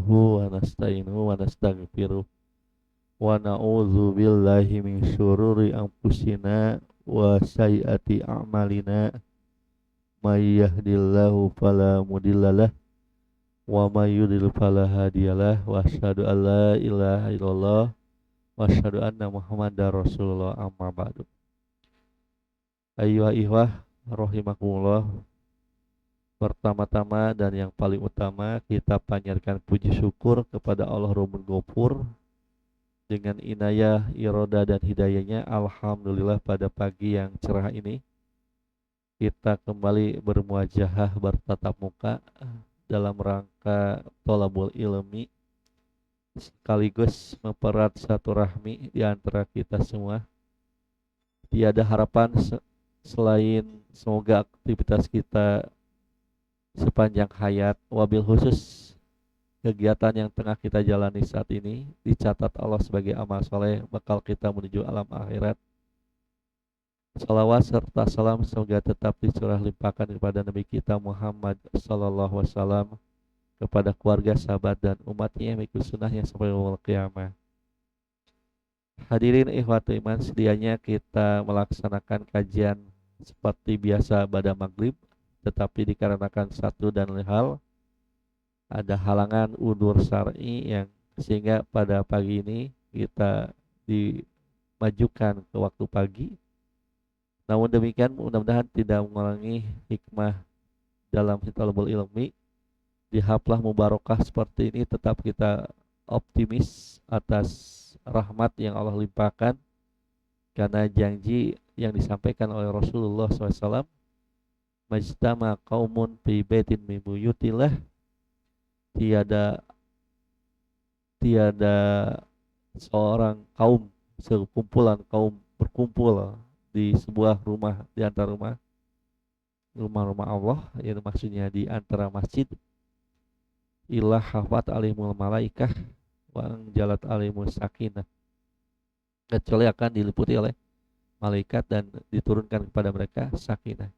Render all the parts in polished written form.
nahmaduhu wa nasta'inuhu wa nastaghfiruh wa na'udzu billahi min syururi anfusina wa sayyiati a'malina may yahdihillahu fala mudhillalah wa may yudlil fala hadiyalah wa asyhadu an la ilaha illallah wa asyhadu anna muhammadar rasulullah amma ba'du. Ayyuhal ikhwah rahimakumullah. Pertama-tama dan yang paling utama kita panjatkan puji syukur kepada Allah Rabbul Ghafur dengan inayah, iroda dan hidayahnya. Alhamdulillah pada pagi yang cerah ini kita kembali bermuajahah bertatap muka dalam rangka thalabul ilmi sekaligus mempererat silaturahmi di antara kita semua. Tiada harapan selain semoga aktivitas kita sepanjang hayat, wabil khusus kegiatan yang tengah kita jalani saat ini dicatat Allah sebagai amal soleh bakal kita menuju alam akhirat. Salawat serta salam semoga tetap dicurah limpahkan kepada Nabi kita Muhammad sallallahu alaihi wasallam, kepada keluarga, sahabat dan umatnya yang mengikuti sunnahnya sampai yaumul qiyamah. Hadirin ikhwatu iman, sedianya kita melaksanakan kajian seperti biasa pada maghrib, tetapi dikarenakan satu dan lain hal ada halangan udzur syar'i yang sehingga pada pagi ini kita dimajukan ke waktu pagi. Namun demikian mudah-mudahan tidak mengurangi hikmah dalam thalabul ilmi. Di haflah mubarakah seperti ini tetap kita optimis atas rahmat yang Allah limpahkan, karena janji yang disampaikan oleh Rasulullah SAW, majtama qaumun fi baitin min buyutillah, tiada seorang kaum, sekumpulan kaum berkumpul di sebuah rumah di antara rumah-rumah Allah, yaitu maksudnya di antara masjid, illa hafat alimul malaikah wa anjalat alimul sakinah, kecuali akan diliputi oleh malaikat dan diturunkan kepada mereka sakinah.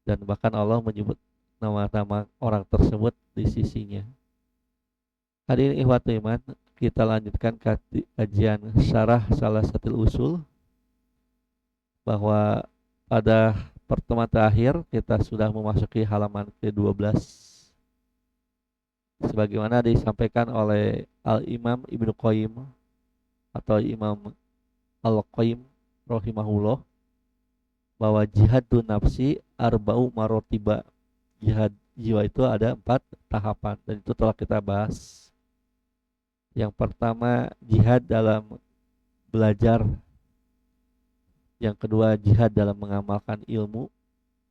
Dan bahkan Allah menyebut nama-nama orang tersebut di sisinya. Hadirin ikhwatul iman, kita lanjutkan kajian syarah salah satu usul, bahwa pada pertemuan terakhir kita sudah memasuki halaman ke-12 sebagaimana disampaikan oleh Al-Imam Ibnu Qayyim atau Imam Al-Qayyim rahimahullah, bahwa jihadun nafsi arba'u marotiba, jihad jiwa itu ada 4 tahapan, dan itu telah kita bahas. Yang pertama jihad dalam belajar, yang kedua jihad dalam mengamalkan ilmu,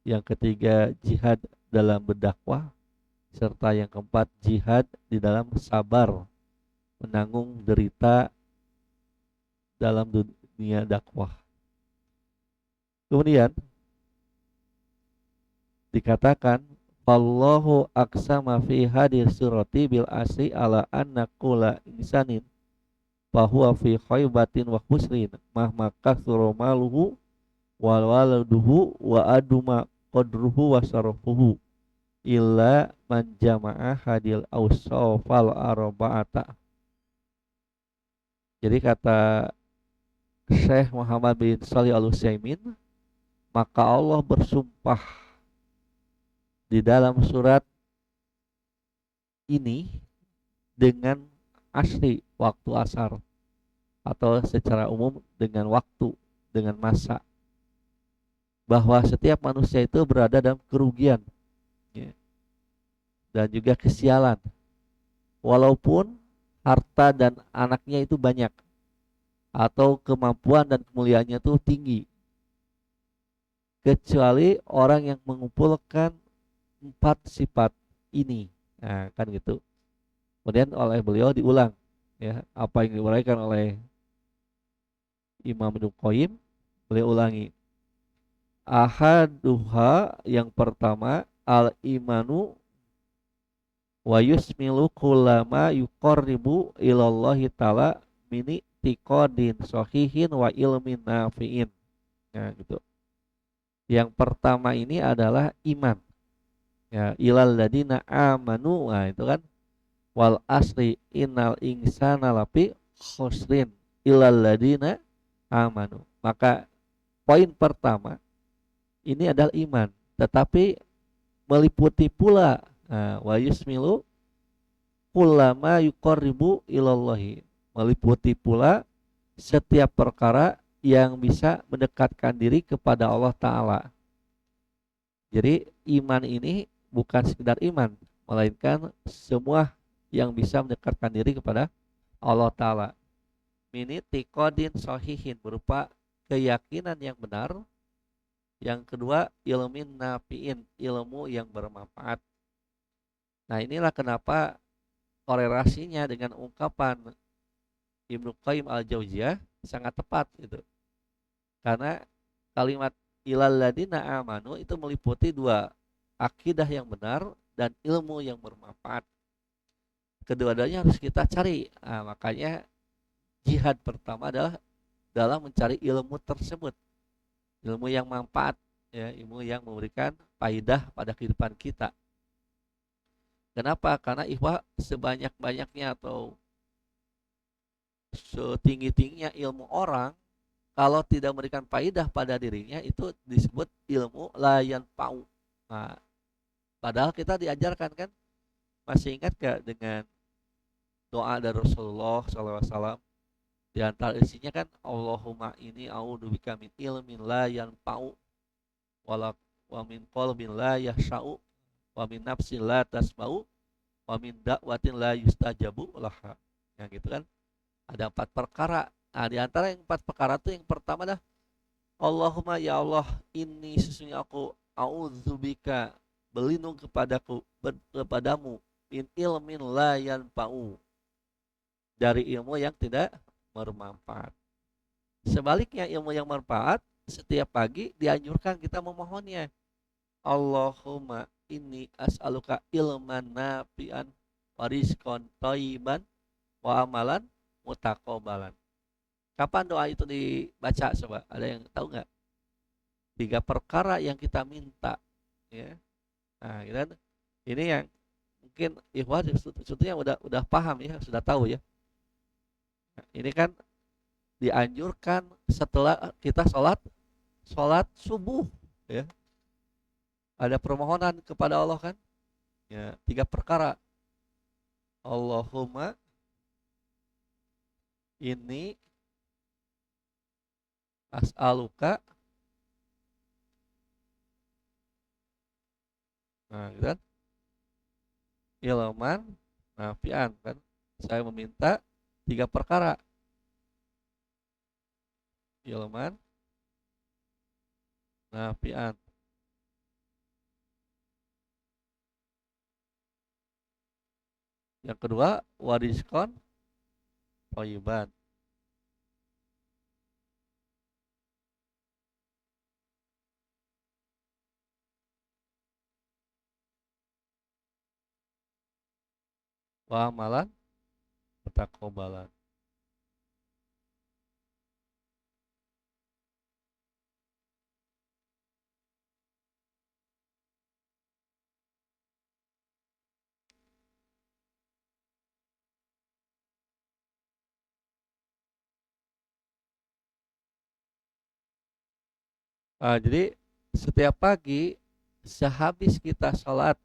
yang ketiga jihad dalam berdakwah, serta yang keempat jihad di dalam sabar menanggung derita dalam dunia dakwah. Kemudian dikatakan wallahu aqsama fi hadir surati bil asri ala anna kula insanin fahuwa fi khaybatin wa khusrin mahma kasura maluhu wal waladuhu wa aduma qadruhu wa sarafuhu illa man jama'a hadil awsafal arba'ata. Jadi kata Syekh Muhammad bin Shalih Al-Utsaimin, maka Allah bersumpah di dalam surat ini dengan asri, waktu asar, atau secara umum dengan waktu, dengan masa, bahwa setiap manusia itu berada dalam kerugian dan juga kesialan, walaupun harta dan anaknya itu banyak atau kemampuan dan kemuliaannya itu tinggi, kecuali orang yang mengumpulkan 4 sifat ini. Nah, kan gitu. Kemudian oleh beliau diulang ya, apa yang diuraikan oleh Imam Ibnu Qayyim, beliau ulangi. Ahaduha, yang pertama, al imanu wa yusmilu kullama yuqarribu ilallahi ta'ala mini tiqadin sahihin wa ilmin nafi'in. Nah, gitu. Yang pertama ini adalah iman. Ya, ilal ladina amanu. Nah, itu kan wal asri innal insana lafi khusrin illal ladina amanu. Maka poin pertama ini adalah iman, tetapi meliputi pula wa yusmilu kullama yuqarribu ilallahi, meliputi pula setiap perkara yang bisa mendekatkan diri kepada Allah Ta'ala. Jadi iman ini bukan sekedar iman, melainkan semua yang bisa mendekatkan diri kepada Allah Ta'ala. Mini tiqodin sohihin, berupa keyakinan yang benar. Yang kedua, ilmin nafiin, ilmu yang bermanfaat. Nah, inilah kenapa korelasinya dengan ungkapan Ibnu Qayyim al-Jauziyah sangat tepat gitu. Karena kalimat ilal ladina amanu itu meliputi dua, akidah yang benar dan ilmu yang bermanfaat. Kedua-duanya harus kita cari. Nah, makanya jihad pertama adalah dalam mencari ilmu tersebut. Ilmu yang manfaat, ya, ilmu yang memberikan faidah pada kehidupan kita. Kenapa? Karena ikhwah, sebanyak-banyaknya atau setinggi-tingginya ilmu orang, kalau tidak memberikan faidah pada dirinya, itu disebut ilmu layan pau. Nah, padahal kita diajarkan kan, masih ingat gak dengan doa dari Rasulullah SAW? Di antara isinya kan, Allahumma ini a'udzubika min ilmin la yanfa'u wa min qalbin la yahsya'u wa min nafsin la tasma'u wa min da'watin la yustajabu laha. Yang gitu kan, ada 4 perkara. Nah, di antara yang 4 perkara itu yang pertama dah Allahumma ya Allah, ini sesungguhnya aku a'udzubika, berlindung kepadamu min ilmin la yanfa'u, dari ilmu yang tidak bermanfaat. Sebaliknya, ilmu yang bermanfaat setiap pagi dianjurkan kita memohonnya. Allahumma inni as'aluka ilman nafi'an wa rizqan thayyiban wa amalan mutaqabbalan. Kapan doa itu dibaca coba? Ada yang tahu nggak? 3 perkara yang kita minta, ya. Nah, gitu. Ini yang mungkin ikhwan sebetulnya udah paham ya, sudah tahu ya. Ini kan dianjurkan setelah kita sholat subuh, ya. Ada permohonan kepada Allah kan, ya, 3 perkara. Allahumma ini as'aluka, nah gitu kan, ilman nafi'an kan, saya meminta 3 perkara, ilman nafi'an, yang kedua warizqan thayyiban, wa amalan mutaqabbalan. Jadi setiap pagi sehabis kita sholat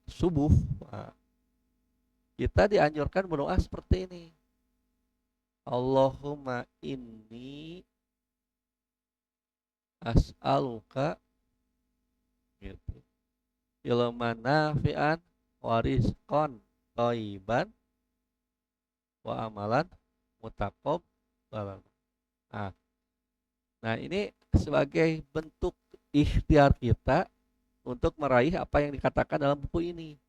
subuh, kita dianjurkan berdoa seperti ini. Allahumma inni as'aluka, gitu, ilman nafi'an wa rizqan thayyiban wa amalan mutaqabbalan. Nah, ini sebagai bentuk ikhtiar kita untuk meraih apa yang dikatakan dalam buku ini,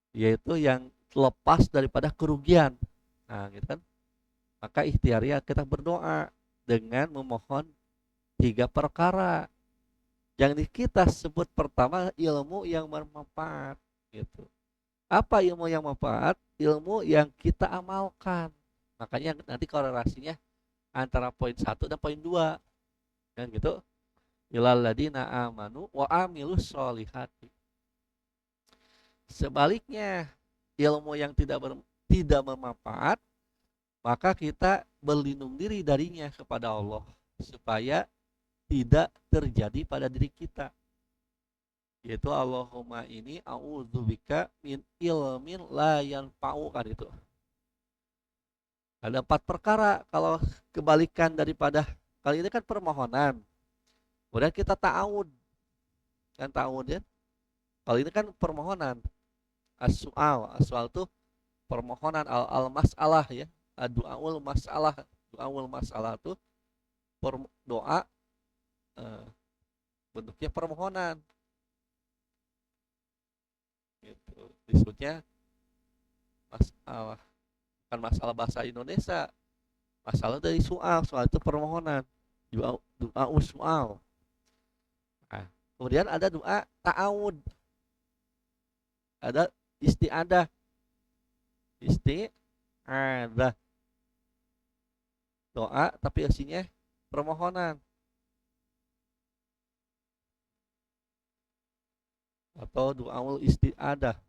yaitu yang lepas daripada kerugian. Nah, gitu kan. Maka ikhtiarnya kita berdoa dengan memohon 3 perkara. Yang kita sebut pertama ilmu yang bermanfaat, gitu. Apa ilmu yang bermanfaat? Ilmu yang kita amalkan. Makanya nanti korelasinya antara poin 1 dan poin 2, kan gitu. Ilal ladina amanu wa amilus solihati. Sebaliknya, ilmu yang tidak bermanfaat, maka kita berlindung diri darinya kepada Allah supaya tidak terjadi pada diri kita. Yaitu Allahumma ini a'udzubika min ilmin la yanfa'u, kan itu. Ada 4 perkara kalau kebalikan daripada kali ini kan permohonan. Kemudian kita ta'awud. Kan ta'awud ya. Kalau ini kan permohonan. As-su'al itu permohonan, al-mas'alah ya. Du'aul mas'alah. Du'aul mas'alah itu doa, bentuknya permohonan. Gitu. Disebutnya masalah, bukan masalah bahasa Indonesia. Masalah dari soal itu permohonan. Doa soal. Nah, kemudian ada doa ta'awud. Ada isti'adah. Isti'adah. Doa tapi isinya permohonan. Atau doaul isti'adah.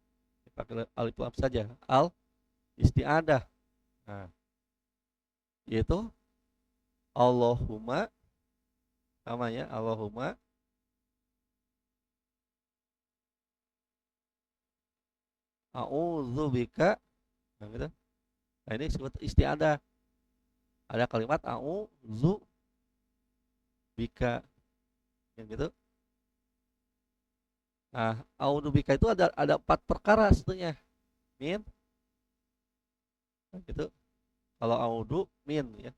Pakai alif lam saja. Al isti'adah. Nah, yaitu Allahumma, namanya Allahumma a'udzubika. Nah, gitu. Nah, ini disebut isti'adah. Ada kalimat a'udzubika yang gitu. Nah, a'udzubika itu ada 4 perkara sebetulnya. Min. Nah, gitu. Kalau a'udzu min ya.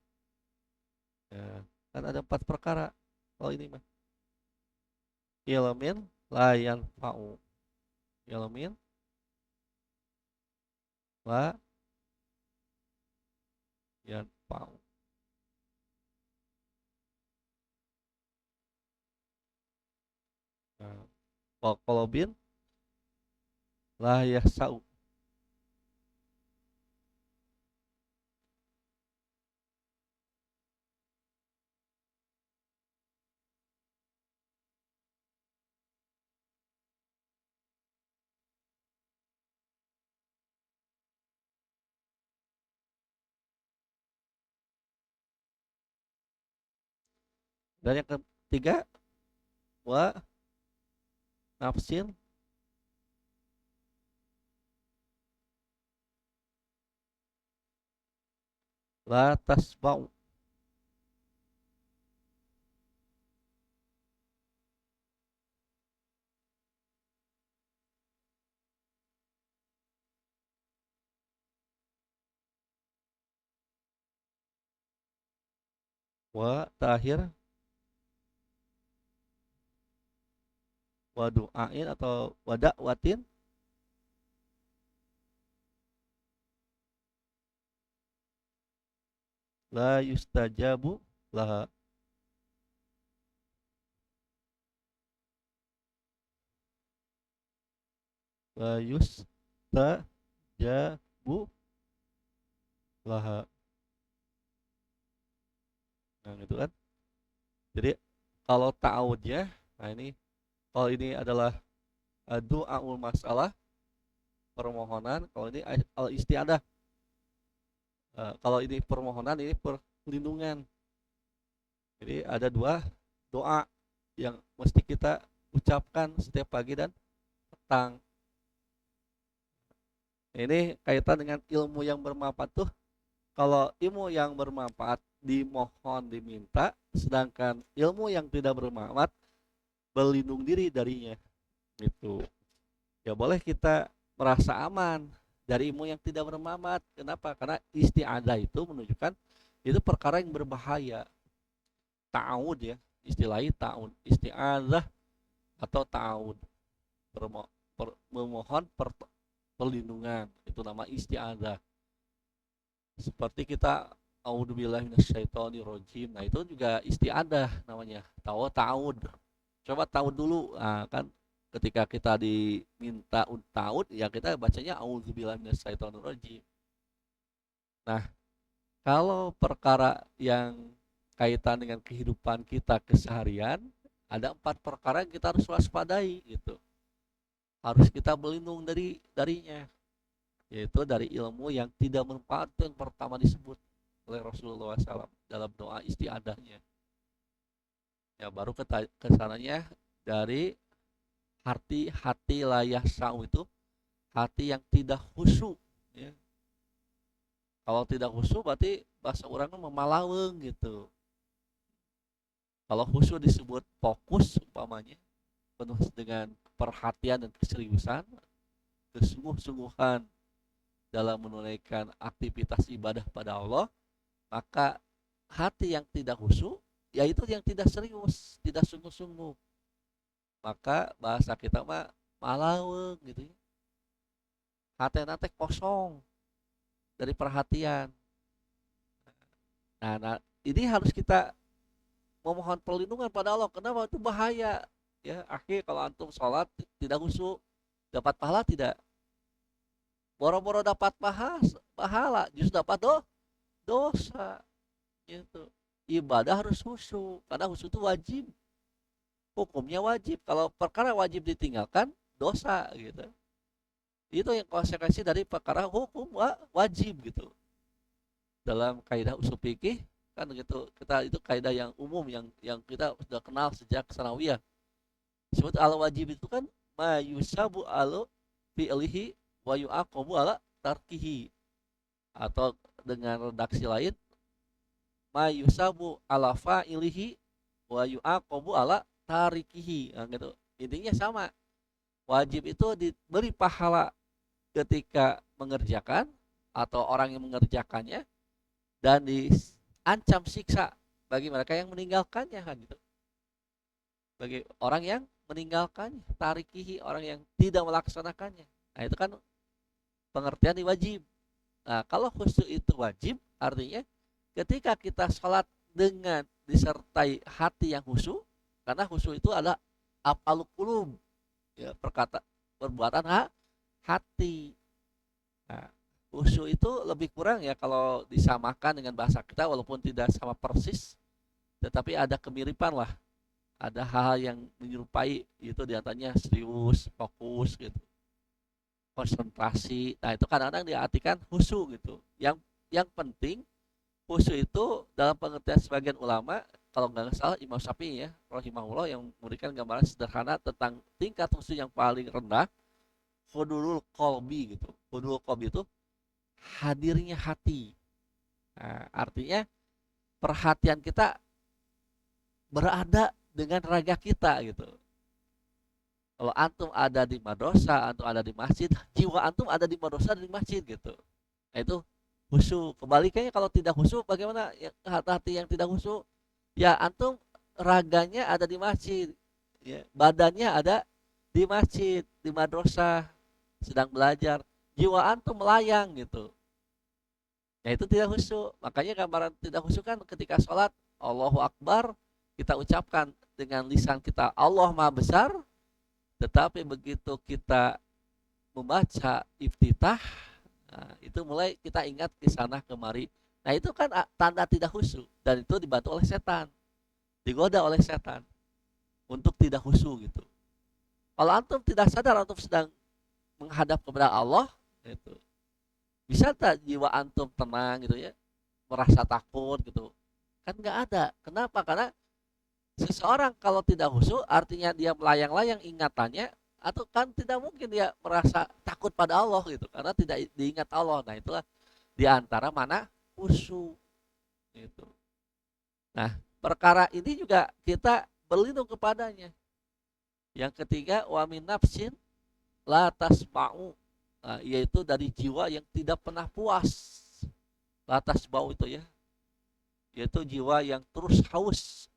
Ya, kan ada 4 perkara. Kalau ini mah ilmin la yanfa'u. Ilmin la yanfa'u. Nah, kalau bin la yasau. Dan yang ketiga, wa nafsin la tasba'u. Wa terakhir wa du'ain atau wa da'watin la yustajabu laha. La yustajabu laha. Nah, gitu kan. Jadi kalau ta'awudnya, nah ini kalau ini adalah du'aul masalah, permohonan. Kalau ini al istiadah. Kalau ini permohonan, ini perlindungan. Jadi ada 2 doa yang mesti kita ucapkan setiap pagi dan petang. Ini kaitan dengan ilmu yang bermanfaat tuh. Kalau ilmu yang bermanfaat dimohon, diminta, sedangkan ilmu yang tidak bermanfaat berlindung diri darinya. Gitu. Ya boleh kita merasa aman dari ilmu yang tidak bermanfaat. Kenapa? Karena isti'adah itu menunjukkan itu perkara yang berbahaya. Ta'awud ya, istilahnya ta'awud, isti'adah atau ta'awud, memohon perlindungan, itu nama isti'adah. Seperti kita a'udzubillahi minasyaitonirrajim. Nah, itu juga isti'adah namanya. Ta'awud. Coba ta'awud dulu. Nah, kan ketika kita diminta ta'awud, ya kita bacanya a'udzubillahi minasyaitonirrajim. Nah, kalau perkara yang kaitan dengan kehidupan kita keseharian, ada 4 perkara yang kita harus waspadai gitu. Harus kita berlindung darinya. yaitu dari ilmu yang tidak bermanfaat yang pertama disebut oleh Rasulullah SAW dalam doa istiadahnya. Ya baru kesananya dari hati layah sau itu hati yang tidak khusyuk. Ya. Kalau tidak khusyuk berarti bahasa orang memalaweng gitu. Kalau khusyuk disebut fokus umpamanya penuh dengan perhatian dan keseriusan, kesungguh-sungguhan dalam menunaikan aktivitas ibadah pada Allah, maka hati yang tidak khusyuk yaitu yang tidak serius, tidak sungguh-sungguh. Maka bahasa kita mah malaweng gitu ya. Hati nanti kosong dari perhatian. Nah, ini harus kita memohon perlindungan pada Allah. Kenapa? Itu bahaya. Ya, akhir kalau antum sholat tidak khusyuk, dapat pahala tidak? Boro-boro dapat pahala, justru dapat dosa. Gitu. Ibadah harus khusyuk, karena khusyuk itu wajib. Hukumnya wajib. Kalau perkara wajib ditinggalkan, dosa gitu. Itu yang konsekuensi dari perkara hukum wajib gitu. Dalam kaidah usul fikih kan gitu, kita itu kaidah yang umum yang kita sudah kenal sejak sanawiyah. Disebut al wajib itu kan ma yusabu alu fi'lihi wa yu'aqabu ala tarkihi, atau dengan redaksi lain ma yusabu ala fa'ilihi wa yu'aqabu ala tarikihi. Nah, gitu. Intinya sama. Wajib itu diberi pahala ketika mengerjakan atau orang yang mengerjakannya, dan diancam siksa bagi mereka yang meninggalkannya kan gitu. Bagi orang yang meninggalkannya, tarikihi orang yang tidak melaksanakannya. Nah, itu kan pengertian di wajib. Nah, kalau khusyuk itu wajib, artinya ketika kita sholat dengan disertai hati yang khusyuk, karena khusyuk itu adalah af'alul qulub, ya, perbuatan hati. Nah, khusyuk itu lebih kurang ya kalau disamakan dengan bahasa kita, walaupun tidak sama persis, tetapi ada kemiripan lah. Ada hal yang menyerupai, itu diantaranya serius, fokus gitu, konsentrasi. Nah, itu kadang-kadang diartikan khusyuk gitu. Yang penting khusyuk itu dalam pengertian sebagian ulama, kalau nggak salah Imam Syafi'i ya, rahimahullah, yang memberikan gambaran sederhana tentang tingkat khusyuk yang paling rendah, hudulul qalbi gitu. Hudulul qalbi itu hadirnya hati. Nah, artinya perhatian kita berada dengan raga kita gitu. Kalau antum ada di madrasah, antum ada di masjid, jiwa antum ada di madrasah dan di masjid gitu. Nah, itu khusyuk. Kebalikannya kalau tidak khusyuk, bagaimana ya, hati yang tidak khusyuk? Ya antum raganya ada di masjid, ya, badannya ada di masjid, di madrasah, sedang belajar, jiwa antum melayang gitu. Ya itu tidak khusyuk. Makanya gambaran tidak khusyuk kan ketika sholat Allahu Akbar, kita ucapkan dengan lisan kita Allah Maha Besar, tetapi begitu kita membaca iftitah, nah, itu mulai kita ingat ke sana kemari. Nah, itu kan tanda tidak khusyuk, dan itu dibantu oleh setan, digoda oleh setan untuk tidak khusyuk gitu. Kalau antum tidak sadar antum sedang menghadap kepada Allah, itu bisa tak jiwa antum tenang gitu ya, merasa takut gitu? Kan nggak ada. Kenapa? Karena seseorang kalau tidak khusyuk artinya dia melayang-layang ingatannya, atau kan tidak mungkin dia merasa takut pada Allah gitu, karena tidak diingat Allah. Nah, itulah diantara mana khusyuk gitu. Nah, perkara ini juga kita berlindung kepadanya. Yang ketiga, wa min nafsin la tasma'u, nah, yaitu dari jiwa yang tidak pernah puas. La tasma'u itu ya, yaitu jiwa yang terus haus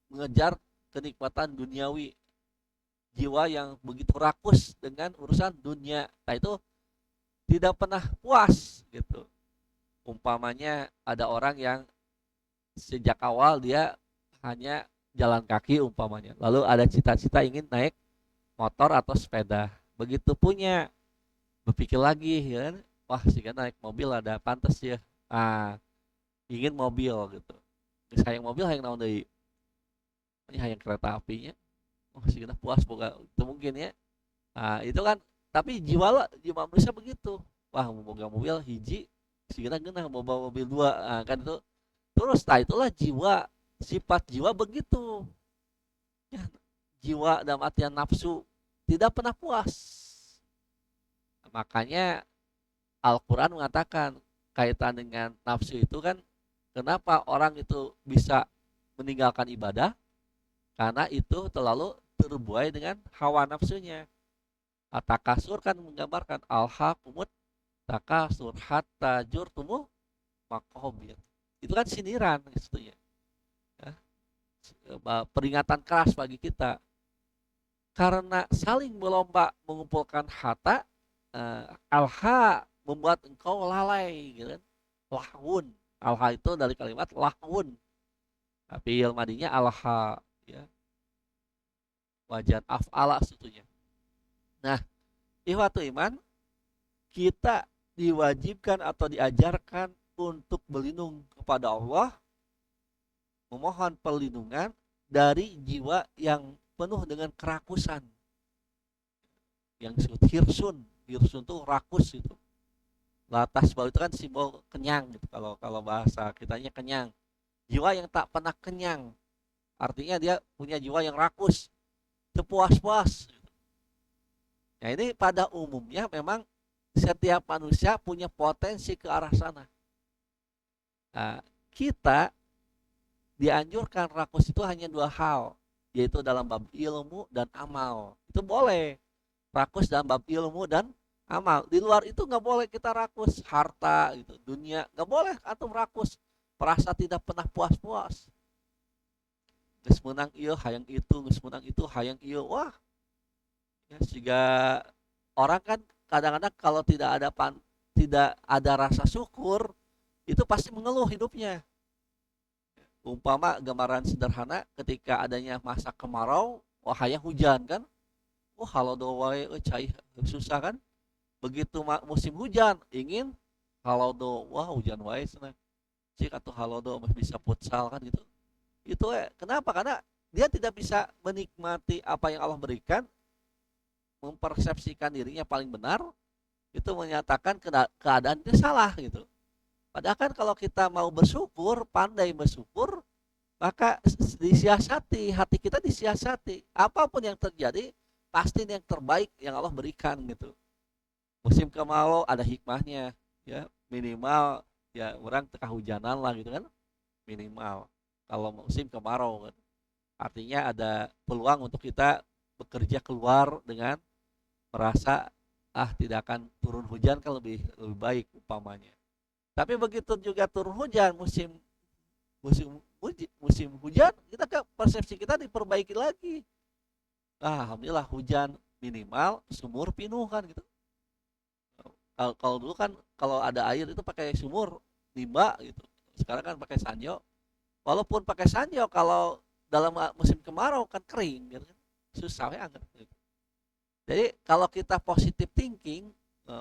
mengejar kenikmatan duniawi, jiwa yang begitu rakus dengan urusan dunia. Nah, itu tidak pernah puas gitu. Umpamanya ada orang yang sejak awal dia hanya jalan kaki umpamanya, lalu ada cita-cita ingin naik motor atau sepeda, begitu punya berpikir lagi ya kan, wah sih kan naik mobil ada pantas ya, ingin mobil gitu, sayang mobil yang naon deui, yang kereta apinya, oh sih kita puas boga itu mungkin ya. Nah, itu kan, tapi jiwa manusia begitu. wah boga mobil hiji sigana geunah bawa mobil dua, nah, kan itu terus. Nah itulah jiwa, sifat jiwa begitu ya, jiwa dalam artian nafsu tidak pernah puas. Makanya Al-Quran mengatakan kaitan dengan nafsu itu kan, kenapa orang itu bisa meninggalkan ibadah, karena itu terlalu terbuai dengan hawa nafsunya. Takasur kan menggambarkan al-haqumut takasur hatta jurtumu maqabir. Itu kan sindiran sebetulnya. Ya, peringatan keras bagi kita. Karena saling berlomba mengumpulkan harta, alha membuat engkau lalai, gitu kan? Lahun. Alha itu dari kalimat lahun. Tapi madinya alha, ya. Wajan af'ala sebetulnya. Nah, ihwatu iman, kita diwajibkan atau diajarkan untuk berlindung kepada Allah, memohon perlindungan dari jiwa yang penuh dengan kerakusan, yang disebut hirsun. Hirsun itu rakus itu. Latas bau itu kan simbol kenyang gitu. Kalau bahasa kitanya kenyang. Jiwa yang tak pernah kenyang. Artinya dia punya jiwa yang rakus, terpuas-puas. Nah ini pada umumnya memang setiap manusia punya potensi ke arah sana. Nah, kita dianjurkan rakus itu hanya dua hal, yaitu dalam bab ilmu dan amal. Itu boleh rakus dalam bab ilmu dan amal. Di luar itu nggak boleh kita rakus, harta gitu, dunia nggak boleh atau rakus, merasa tidak pernah puas-puas. Geus menang ieu hayang itu, geus menang itu hayang ieu. Wah, ya sehingga orang kan kadang-kadang kalau tidak ada rasa syukur, itu pasti mengeluh hidupnya. Umpama gambaran sederhana ketika adanya masa kemarau, wah hayang hujan kan. Wah halodo wae cai susah kan. Begitu musim hujan ingin halodo, wah hujan wae cenah. Cik atuh halodo bisa futsal kan gitu. Itu kenapa? Karena dia tidak bisa menikmati apa yang Allah berikan, mempersepsikan dirinya paling benar, itu menyatakan keadaan dia salah gitu. Padahal kan kalau kita mau bersyukur, pandai bersyukur, maka disiasati, hati kita disiasati. Apapun yang terjadi, pasti yang terbaik yang Allah berikan gitu. Musim kemarau ada hikmahnya, ya minimal ya orang tengah hujanan lah gitu kan, minimal. Kalau musim kemarau kan, artinya ada peluang untuk kita bekerja keluar dengan merasa tidak akan turun hujan kan lebih baik umpamanya. Tapi begitu juga turun hujan, musim musim hujan, kita ke persepsi kita diperbaiki lagi. Alhamdulillah hujan minimal, sumur penuh kan gitu. Kalau dulu kan kalau ada air itu pakai sumur nimba gitu. Sekarang kan pakai sanyo. Walaupun pakai sanyo, kalau dalam musim kemarau kan kering gitu kan. Susah ya gitu. Jadi kalau kita positive thinking,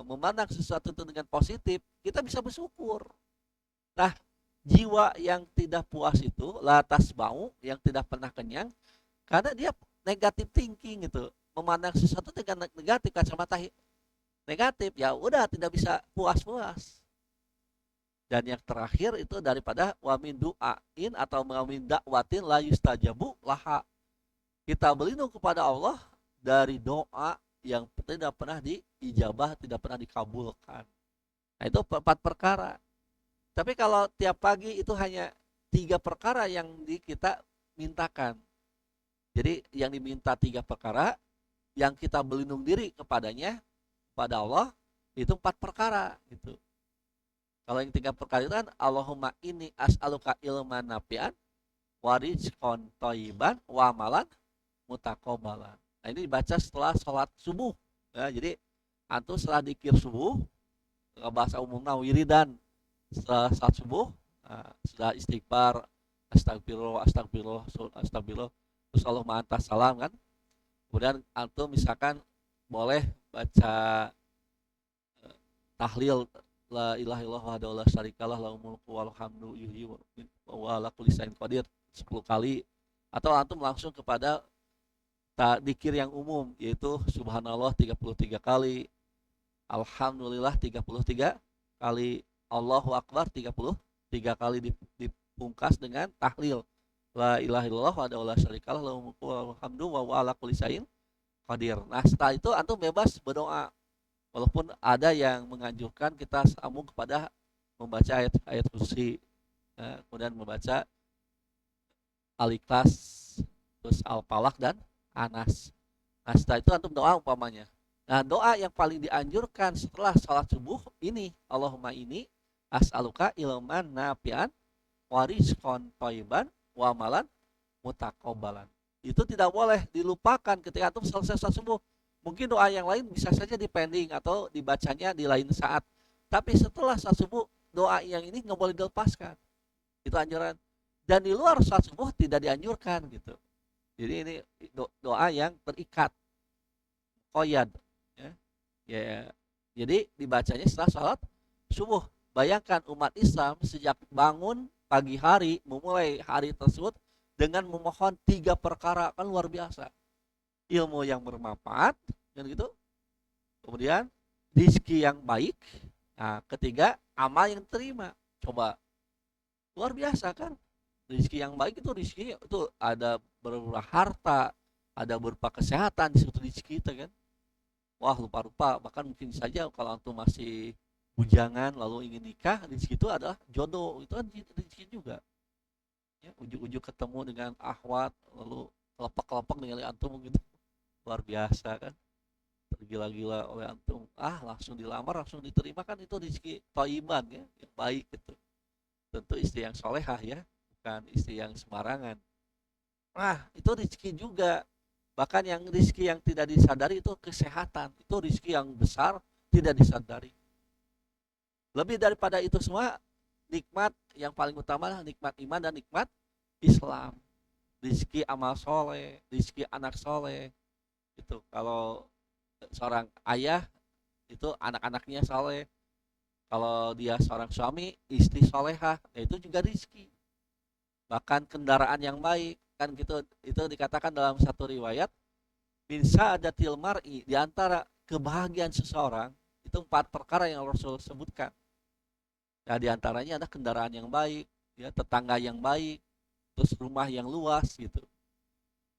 memandang sesuatu itu dengan positif, kita bisa bersyukur. Nah, jiwa yang tidak puas itu lantas bau, yang tidak pernah kenyang, karena dia negatif thinking gitu, memandang sesuatu dengan negatif, kacamata negatif, ya udah tidak bisa puas-puas. Dan yang terakhir itu daripada wamin du'ain atau wamin dakwatin la yustajabu laha. Kita berlindung kepada Allah dari doa yang tidak pernah diijabah, tidak pernah dikabulkan. Nah itu 4 perkara. Tapi kalau tiap pagi itu hanya 3 perkara yang kita mintakan. Jadi yang diminta 3 perkara, yang kita berlindung diri kepadanya, pada Allah, itu 4 perkara gitu. Kalau yang 3 perkara itu kan, Allahumma inni as'aluka ilman nafi'an, warizqan thayyiban, wa amalan mutaqabbalan. Nah ini dibaca setelah sholat subuh. Ya, jadi antum setelah dikir subuh, bahasa umumnya wiridan, setelah sholat subuh, sudah istighfar, astagfirullah, astagfirullah, astagfirullah, terus Allahumma antas salam kan. Kemudian antum misalkan boleh baca tahlil la ilaha illallah wahdahu la syarikalah lahul mulku wal hamdu yuhyi wa ala kulli syai'in qadir 10 kali, atau antum langsung kepada dikir yang umum, yaitu subhanallah 33 kali, Alhamdulillah 33 kali, Allahu Akbar 33 kali dipungkas dengan tahlil. La ilaha illallah wa la syarikalah lahul mulku wa lahul hamdu wa huwa ala kulli syai'in qadir. Nah, setelah itu antum bebas berdoa. Walaupun ada yang menganjurkan kita sambung kepada membaca ayat-ayat kursi, kemudian membaca Al-Ikhlas, terus Al-Falaq dan Anas. Nah, setelah itu antum doa umpamanya. Nah, doa yang paling dianjurkan setelah sholat subuh ini, Allahumma ini as'aluka ilman nafi'an wa rizqan thayyiban wa amalan mutaqabbalan. Itu tidak boleh dilupakan ketika antum selesai sholat subuh. Mungkin doa yang lain bisa saja dipending atau dibacanya di lain saat. Tapi setelah sholat subuh, doa yang ini nggak boleh dilepaskan. Itu anjuran. Dan di luar sholat subuh tidak dianjurkan gitu. Jadi ini doa yang terikat, qoyad. Ya. Jadi dibacanya setelah sholat subuh. Bayangkan umat Islam sejak bangun pagi hari, memulai hari tersebut dengan memohon 3 perkara, kan luar biasa. Ilmu yang bermanfaat, dan gitu. Kemudian rezeki yang baik. Nah, ketiga amal yang terima. Coba, luar biasa kan? Rezeki yang baik itu rezeki itu ada berupa harta, ada berupa kesehatan di situ rezeki kita kan. Wah, lupa-lupa, bahkan mungkin saja kalau antum masih bujangan lalu ingin nikah, rezeki itu adalah jodoh, itu kan rezeki juga. Ya, ujuk-ujuk ketemu dengan ahwat lalu kelopak-kelopak dengan antum gitu. Luar biasa kan, tergila-gila oleh antum, langsung dilamar, langsung diterima, kan itu rezeki thayyiban ya, yang baik gitu. Tentu istri yang solehah ya, bukan istri yang sembarangan. Nah, itu rezeki juga. Bahkan yang rezeki yang tidak disadari itu kesehatan, itu rezeki yang besar tidak disadari. Lebih daripada itu semua, nikmat yang paling utama adalah nikmat iman dan nikmat Islam. Rezeki amal soleh, rezeki anak soleh. Itu kalau seorang ayah itu anak-anaknya soleh, kalau dia seorang suami istri solehah, itu juga rezeki. Bahkan kendaraan yang baik kan gitu, itu dikatakan dalam satu riwayat, min sa'adatil mar'i, di antara kebahagiaan seseorang itu 4 perkara yang Rasul sebutkan. Nah, di antaranya ada kendaraan yang baik, ya, tetangga yang baik, terus rumah yang luas gitu.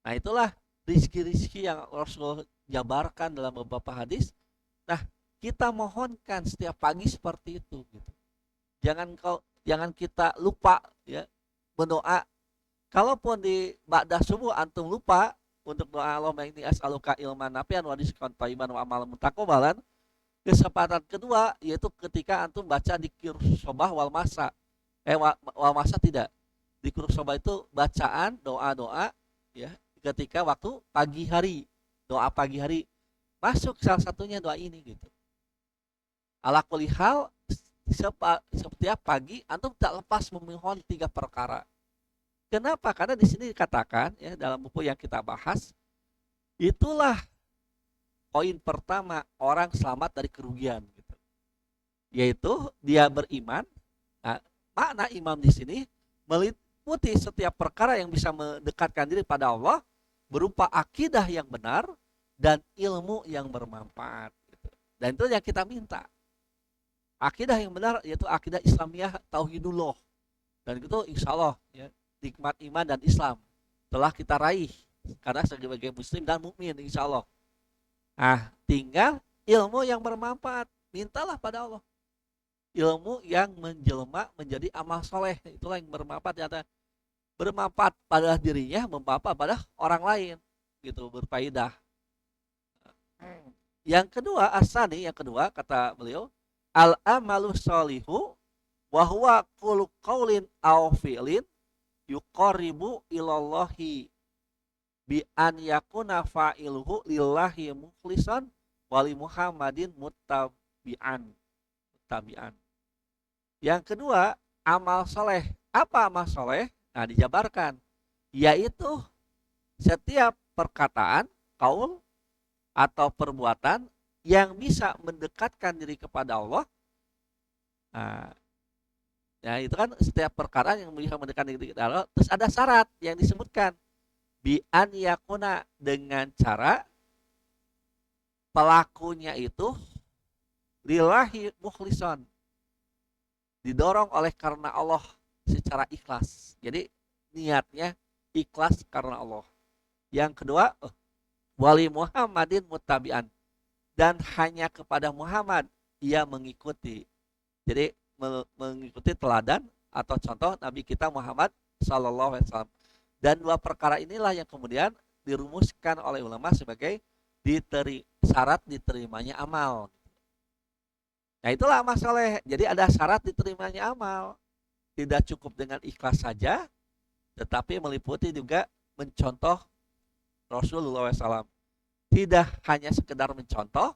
Nah, itulah rizki-rizki yang Rasul jabarkan dalam beberapa hadis. Nah, kita mohonkan setiap pagi seperti itu gitu. Jangan kita lupa ya berdoa. Kalaupun di ba'da subuh antum lupa untuk doa Allahumma inni as'aluka ilman nafi'an wa rizqan thayyiban wa amalan mutaqabbalan, kesempatan kedua yaitu ketika antum baca dzikir sobah wal masa. Wal masa tidak. Dzikir sobah itu bacaan doa-doa ya ketika waktu pagi hari, doa pagi hari, masuk salah satunya doa ini gitu. Ala kulli hal, setiap pagi antum tak lepas memohon 3 perkara. Kenapa? Karena di sini dikatakan ya dalam buku yang kita bahas, itulah poin pertama orang selamat dari kerugian gitu. Yaitu dia beriman. Nah, makna imam di sini meliputi setiap perkara yang bisa mendekatkan diri pada Allah berupa akidah yang benar dan ilmu yang bermanfaat gitu. Dan itu yang kita minta. Akidah yang benar yaitu akidah Islamiyah tauhidullah. Dan itu insya Allah ya, nikmat iman dan Islam telah kita raih karena sebagai muslim dan mukmin insya Allah. Nah, tinggal ilmu yang bermanfaat, mintalah pada Allah ilmu yang menjelma menjadi amal soleh, itulah yang bermanfaat, bermanfaat pada dirinya, bermanfaat pada orang lain gitu, berfaedah. Yang kedua, asani, yang kedua kata beliau, al amalu solihu wa huwa kullu qaulin aw fi'lin yuqarribu ilallahi bi an yakuna fa'iluhu lillahi mukhlisan wali Muhammadin muttabi'an. Yang kedua, amal soleh. Apa amal soleh? Nah, dijabarkan, yaitu setiap perkataan, qaul atau perbuatan yang bisa mendekatkan diri kepada Allah. Nah, ya itu kan setiap perkara yang bisa mendekatkan diri kepada Allah. Terus ada syarat yang disebutkan, bi an yakuna, dengan cara pelakunya itu lillahi mukhlison, didorong oleh karena Allah secara ikhlas. Jadi niatnya ikhlas karena Allah. Yang kedua, wali Muhammadin muttabi'an, dan hanya kepada Muhammad ia mengikuti. Jadi mengikuti teladan atau contoh Nabi kita Muhammad Sallallahu Alaihi Wasallam. Dan dua perkara inilah yang kemudian dirumuskan oleh ulama sebagai syarat diterimanya amal. Nah itulah amal soleh. Jadi ada syarat diterimanya amal. Tidak cukup dengan ikhlas saja, tetapi meliputi juga mencontoh Rasulullah SAW. Tidak hanya sekedar mencontoh,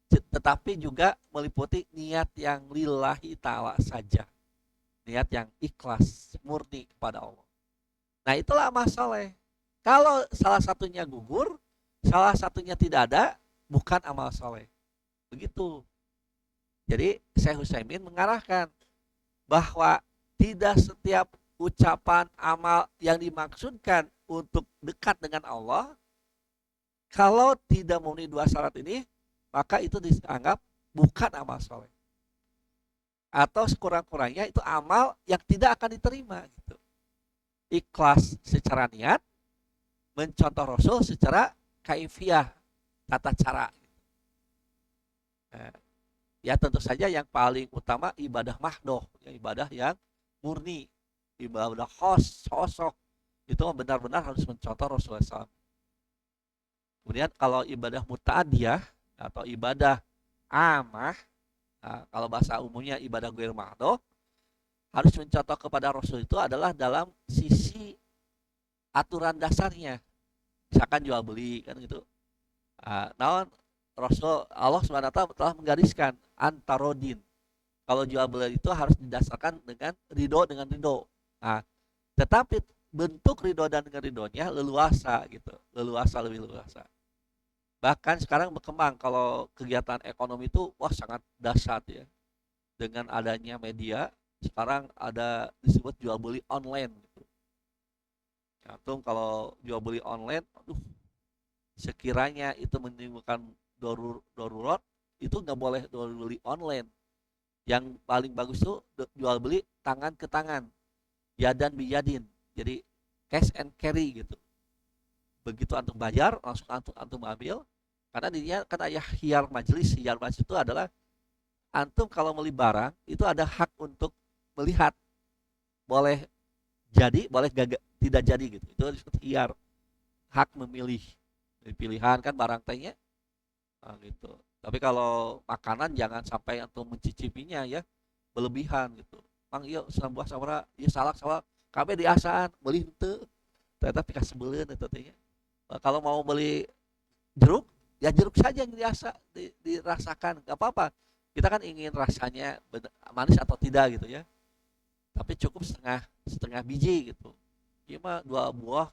tetapi juga meliputi niat yang lillahi ta'ala saja. Niat yang ikhlas, murni kepada Allah. Nah itulah amal soleh. Kalau salah satunya gugur, salah satunya tidak ada, bukan amal soleh. Begitu. Jadi Syekh Utsaimin mengarahkan bahwa tidak setiap ucapan amal yang dimaksudkan untuk dekat dengan Allah, kalau tidak memenuhi dua syarat ini, maka itu dianggap bukan amal soleh. Atau sekurang-kurangnya itu amal yang tidak akan diterima. Gitu. Ikhlas secara niat, mencontoh Rasul secara kaifiah, tata cara. Nah, ya tentu saja yang paling utama ibadah mahdoh, ya, ibadah yang murni, ibadah sosok, itu benar-benar harus mencontoh Rasulullah SAW. Kemudian kalau ibadah muta'adiyah atau ibadah amah, nah, kalau bahasa umumnya ibadah ghair mahdoh, harus mencontoh kepada Rasul itu adalah dalam sisi aturan dasarnya, misalkan jual beli kan gitu. Nah, Rasul Allah SWT telah menggariskan antarodin. Kalau jual beli itu harus didasarkan dengan ridho. Nah, tetapi bentuk ridho dan dengan ridhonya leluasa gitu, leluasa lebih leluasa. Bahkan sekarang berkembang kalau kegiatan ekonomi itu wah sangat dahsyat ya. Dengan adanya media, sekarang ada disebut jual beli online gitu. Ya, kalau jual beli online, aduh, sekiranya itu menimbulkan darurat, itu nggak boleh jual beli online. Yang paling bagus tuh jual beli tangan ke tangan, yadan biyadin, jadi cash and carry gitu. Begitu antum bayar langsung antum ambil, karena dia kan ayah hiyar majelis itu adalah antum kalau beli barang itu ada hak untuk melihat, boleh jadi boleh gagal, tidak jadi gitu, itu disebut hiyar, hak memilih, pilihan kan barang tehnya. Nah, gitu. Tapi kalau makanan jangan sampai antum mencicipinya ya berlebihan gitu. Mang iya buah sabara, iya salak sabara, kabeh diasaan beli henteu. Ternyata pika sebeleun eta teh. Kalau mau beli jeruk, ya jeruk saja yang dirasakan, nggak apa-apa. Kita kan ingin rasanya manis atau tidak gitu ya. Tapi cukup setengah setengah biji gitu. Iya mah dua buah,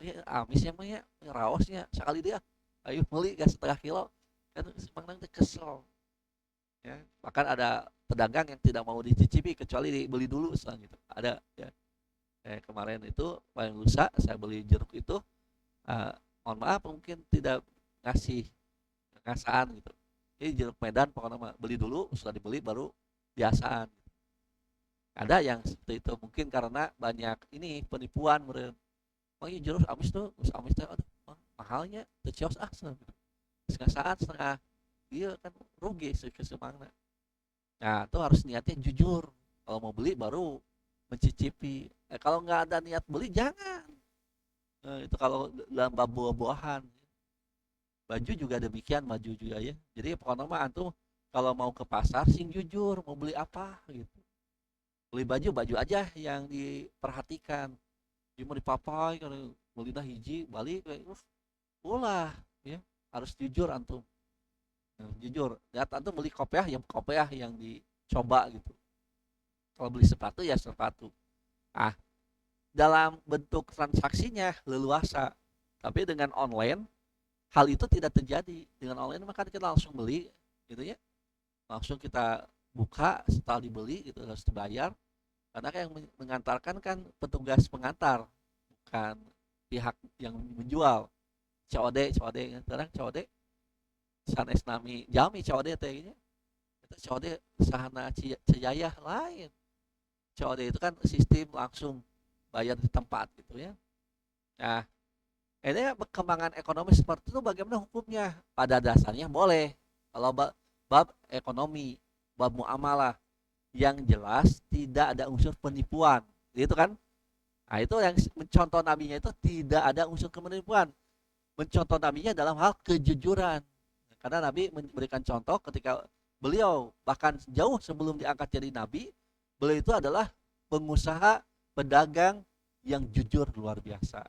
ini amisnya mah ya, raosnya sekali dia. Ayo beli gak setengah kilo, kan semang kesel. Ya, bahkan ada pedagang yang tidak mau dicicipi kecuali dibeli dulu gitu. Ada ya. Kemarin itu paling lusa saya beli jeruk itu, uh, mohon maaf mungkin tidak ngasih ngasaan gitu. Ini jeruk Medan pokoknya beli dulu, setelah dibeli baru biasaan. Ada yang seperti itu mungkin karena banyak ini penipuan meren. Oh iya jeruk amis tuh, amis tuh, aduh mahalnya, tercios setengah saat setengah, iya kan rugi semangna. Nah itu harus niatnya jujur. Kalau mau beli baru mencicipi. Kalau nggak ada niat beli jangan. Itu kalau dalam bab buah-buahan. Baju juga demikian, baju juga ya. Jadi pokoknya mah antum kalau mau ke pasar sing jujur mau beli apa gitu. Beli baju aja yang diperhatikan. Cuma dipapai kalau beli dah hiji balik ulah ya, harus jujur antum. Nah, jujur. Lihat antum beli kopiah yang dicoba gitu. Kalau beli sepatu ya sepatu. Ah, dalam bentuk transaksinya leluasa. Tapi dengan online hal itu tidak terjadi. Dengan online maka kita langsung beli gitu ya. Langsung kita buka setelah dibeli gitu harus dibayar. Karena yang mengantarkan kan petugas pengantar, bukan pihak yang menjual. COD kan sekarang COD sanes nami jami COD teh Kita COD sahana Cijaya lain. COD itu kan sistem langsung bayar di tempat gitu ya. Nah, ini perkembangan ekonomi seperti itu bagaimana hukumnya? Pada dasarnya boleh. Kalau bab ekonomi, bab muamalah yang jelas tidak ada unsur penipuan, gitu kan? Nah, itu yang mencontoh nabinya itu tidak ada unsur penipuan. Mencontoh nabinya dalam hal kejujuran. Karena Nabi memberikan contoh ketika beliau bahkan jauh sebelum diangkat jadi nabi, beliau itu adalah pengusaha, pedagang yang jujur luar biasa.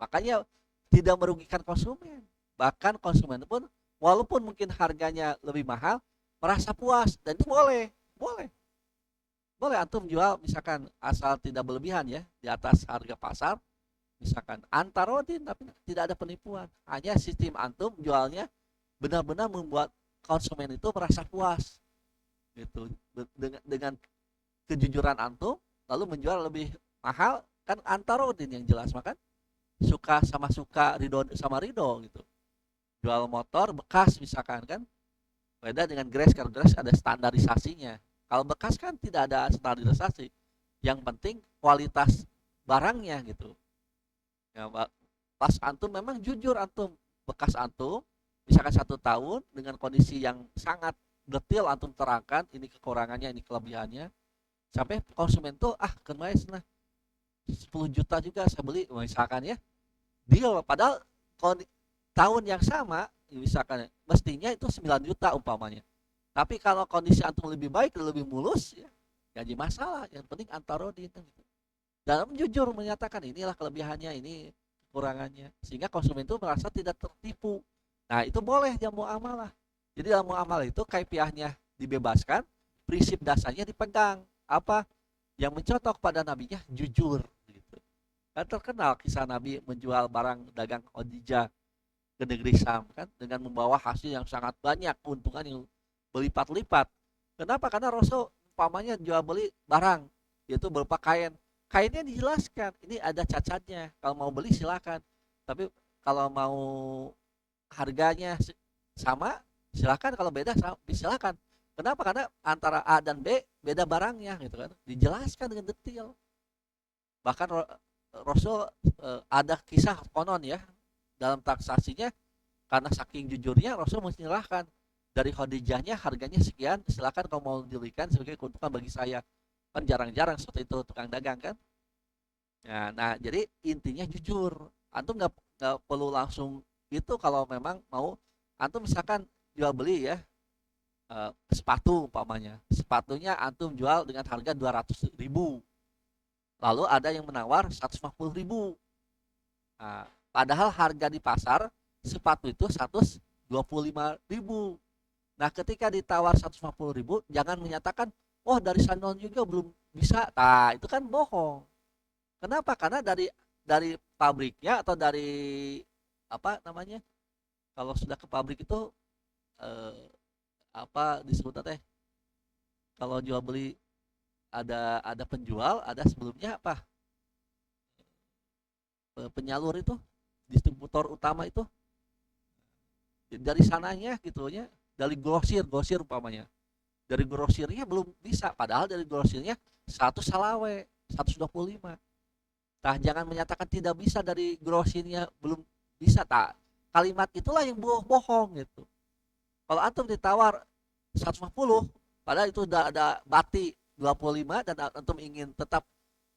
Makanya tidak merugikan konsumen. Bahkan konsumen pun walaupun mungkin harganya lebih mahal merasa puas dan itu boleh, boleh. Boleh antum jual misalkan asal tidak berlebihan ya, di atas harga pasar, misalkan antarodin tapi tidak ada penipuan. Hanya sistem antum jualnya benar-benar membuat konsumen itu merasa puas gitu. Dengan kejujuran antum lalu menjual lebih mahal kan antarodin yang jelas, makan suka sama suka, ridho sama ridho gitu. Jual motor bekas misalkan kan beda dengan Grace, kalau Grace ada standarisasinya. Kalau bekas kan tidak ada standarisasi. Yang penting kualitas barangnya gitu. Ya, pas antum memang jujur antum bekas antum misalkan 1 tahun dengan kondisi yang sangat detail antum terangkan ini kekurangannya ini kelebihannya sampai konsumen tuh kemarin 10 juta juga saya beli misalkan ya deal padahal tahun yang sama misalkan mestinya itu 9 juta umpamanya. Tapi kalau kondisi antum lebih baik lebih mulus ya jadi masalah, yang penting antarodin gitu. Dalam jujur menyatakan inilah kelebihannya, ini kekurangannya sehingga konsumen itu merasa tidak tertipu. Nah, itu boleh dalam muamalah. Jadi dalam muamalah itu kaifiahnya dibebaskan, prinsip dasarnya dipegang. Apa? Yang mencontoh pada nabinya jujur gitu. Kan terkenal kisah Nabi menjual barang dagang Khadijah ke negeri Sam kan dengan membawa hasil yang sangat banyak, keuntungan yang berlipat-lipat. Kenapa? Karena Rasul umpamanya jual beli barang yaitu berupa kain. Kainnya dijelaskan, ini ada cacatnya. Kalau mau beli silakan. Tapi kalau mau harganya sama, silakan. Kalau beda silakan. Kenapa? Karena antara A dan B beda barangnya gitu kan. Dijelaskan dengan detail. Bahkan Rasul ada kisah konon ya dalam transaksinya karena saking jujurnya Rasul menyilahkan dari Khadijahnya harganya sekian, silakan kalau mau dibelikan sebagai keuntungan bagi saya. Kan jarang-jarang seperti itu tukang dagang kan. Nah, jadi intinya jujur. Antum nggak perlu langsung itu kalau memang mau antum misalkan jual beli ya sepatu umpamanya. Sepatunya antum jual dengan harga 200.000. Lalu ada yang menawar 150.000. Nah, padahal harga di pasar sepatu itu 125.000. Nah, ketika ditawar 150.000, jangan menyatakan, oh dari Sanon juga belum bisa. Nah, itu kan bohong. Kenapa? Karena dari pabriknya atau dari apa namanya? Kalau sudah ke pabrik itu apa disebutnya teh? Kalau jual beli ada penjual, ada sebelumnya apa? Penyalur itu, distributor utama itu dari sananya gitu ya, dari grosir umpamanya. Dari grosirnya belum bisa, padahal dari grosirnya 100 salawe, 125. Nah, jangan menyatakan tidak bisa dari grosirnya belum bisa, tak. Kalimat itulah yang bohong gitu. Kalau antum ditawar 150, padahal itu udah ada bati 25 dan antum ingin tetap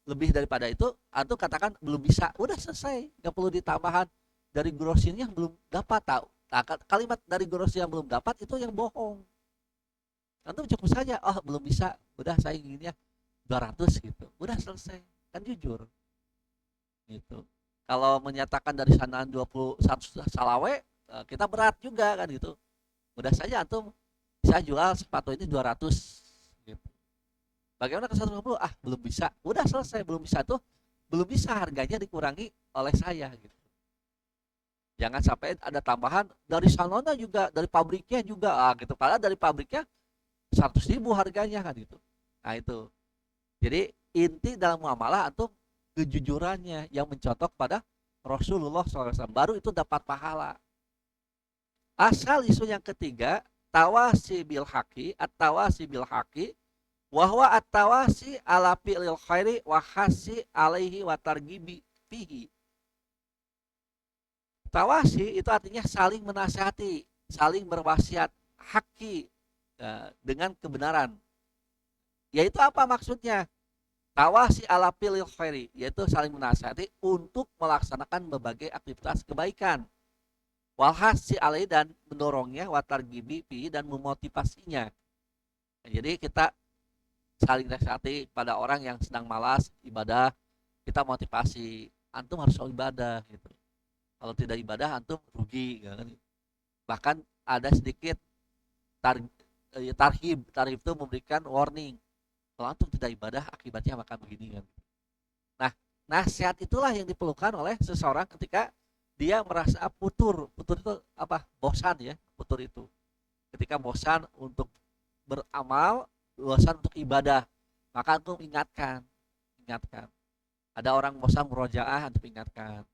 lebih daripada itu, antum katakan belum bisa, udah selesai, nggak perlu ditambahan dari grosirnya belum dapat tahu. Nah, kalimat dari grosir yang belum dapat itu yang bohong. Antum cukup saja, oh belum bisa, udah saya inginnya 200 gitu, udah selesai, kan jujur gitu. Kalau menyatakan dari sanaan 21 salawe kita berat juga kan gitu, udah saja antum bisa jual sepatu ini 200 gitu. Bagaimana ke 150? Belum bisa, udah selesai, belum bisa tuh belum bisa, harganya dikurangi oleh saya gitu. Jangan sampai ada tambahan dari salonnya juga, dari pabriknya juga gitu, padahal dari pabriknya 100.000 harganya kan gitu. Nah itu. Jadi inti dalam muamalah atau kejujurannya yang mencontoh pada Rasulullah SAW, baru itu dapat pahala. Asal isu yang ketiga at-tawasi bil haqi wa huwa at-tawasi ala fi'lil khairi wa hasi alaihi wa targibi fihi. Tawasi itu artinya saling menasihati, saling berwasiat, haki, dengan kebenaran. Yaitu apa maksudnya? Tawasi ala fi'lil khairi, yaitu saling menasihati untuk melaksanakan berbagai aktivitas kebaikan. Walhasi alai, dan mendorongnya, watar gibi pi, dan memotivasinya. Jadi kita saling nasihati pada orang yang sedang malas ibadah, kita motivasi, antum harus ibadah gitu. Kalau tidak ibadah antum rugi kan. Bahkan ada sedikit tarhib itu memberikan warning. Kalau antum tidak ibadah akibatnya akan begini kan. Nah, nasihat itulah yang diperlukan oleh seseorang ketika dia merasa putur itu apa? Bosan ya, putur itu. Ketika bosan untuk beramal, bosan untuk ibadah, maka antum ingatkan. Ada orang bosan murojaah, antum ingatkan.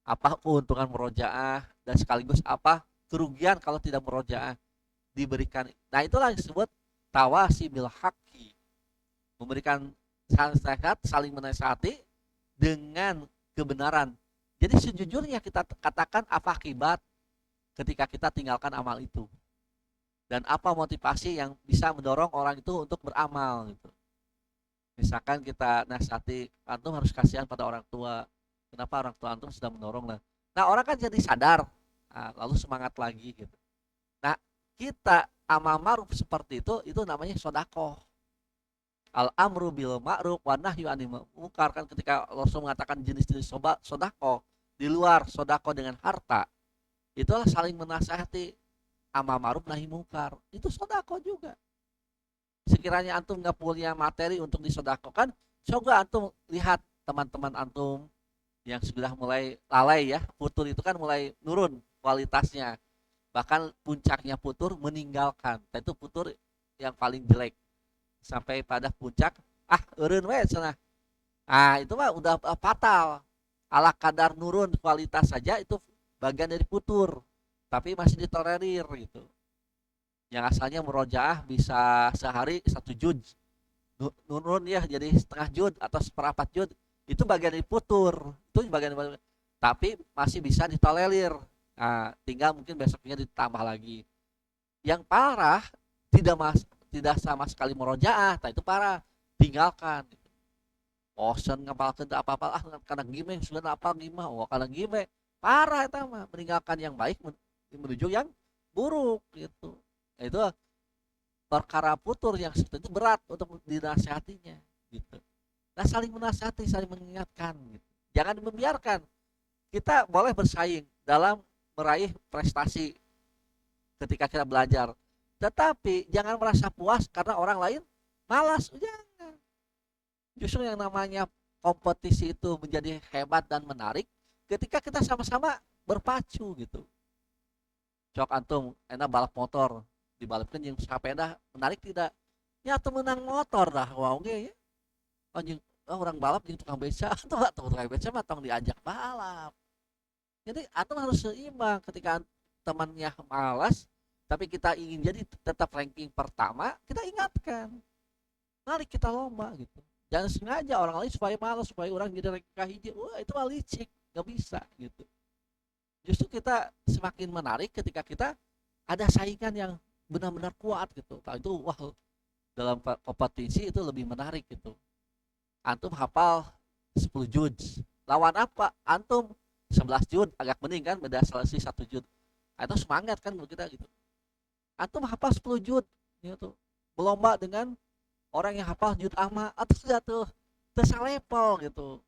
Apa keuntungan murojaah dan sekaligus apa kerugian kalau tidak murojaah diberikan. Nah, itulah yang disebut tawasi bil haqqi. Memberikan nasihat, saling menasihati dengan kebenaran. Jadi sejujurnya kita katakan apa akibat ketika kita tinggalkan amal itu. Dan apa motivasi yang bisa mendorong orang itu untuk beramal gitu. Misalkan kita nasihati, antum harus kasihan pada orang tua. Kenapa orang tua antum sudah mendorong lah. Nah, orang kan jadi sadar, lalu semangat lagi gitu. Nah, kita amal ma'ruf seperti itu namanya sodakoh. Al-amru bil ma'ruf wa nahyu 'anil munkar, kan ketika Rasul mengatakan jenis-jenis sodakoh di luar sodakoh dengan harta, itulah saling menasihati, amal ma'ruf nahi munkar. Itu sodakoh juga. Sekiranya antum nggak punya materi untuk disodakohkan, coba antum lihat teman-teman antum yang sudah mulai lalai ya, putur itu kan mulai nurun kualitasnya, bahkan puncaknya putur meninggalkan. Itu putur yang paling jelek sampai pada puncak eureun we cenah. Itu mah udah fatal. Ala kadar nurun kualitas saja itu bagian dari putur, tapi masih ditolerir gitu. Yang asalnya murojaah bisa sehari 1 juz, nurun ya jadi setengah juz atau seperempat juz, itu bagian dari putur, itu bagian dari, tapi masih bisa ditolerir. Nah, tinggal mungkin besoknya ditambah lagi. Yang parah tidak sama sekali murojaah, itu parah, tinggalkan. Bosan ngapalkeun apa-apa karena gimana sudah apa gimana, karena gimana parah itu mah, meninggalkan yang baik menuju yang buruk gitu. Itu perkara putur yang seperti itu berat untuk dinasihatinya gitu. Nah, saling menasihati, saling mengingatkan gitu. Jangan membiarkan. Kita boleh bersaing dalam meraih prestasi ketika kita belajar, tetapi jangan merasa puas karena orang lain malas. Jangan. Justru yang namanya kompetisi itu menjadi hebat dan menarik ketika kita sama-sama berpacu gitu. Cok antum enak balap motor, dibalapkan yang sepeda, menarik tidak? Ya, atau menang motor dah, wow ge ya. Orang balap jeung tukang beca atau tukang beca mah tong diajak balap. Jadi antum harus seimbang. Ketika temannya malas tapi kita ingin jadi tetap ranking pertama, kita ingatkan, mari kita lomba gitu. Jangan sengaja orang lain supaya malas, supaya orang jadi ranking kahiji, wah itu mah licik, gak bisa gitu. Justru kita semakin menarik ketika kita ada saingan yang benar-benar kuat gitu. Nah, itu wah, dalam kompetisi itu lebih menarik gitu. Antum hafal 10 juz, lawan apa? Antum 11 juz, agak mending kan, beda selisih 1 juz. Itu semangat kan buat kita gitu. Antum hafal 10 juz gitu. Berlomba dengan orang yang hafal juz amma, atau sudah tuh tersalepel gitu.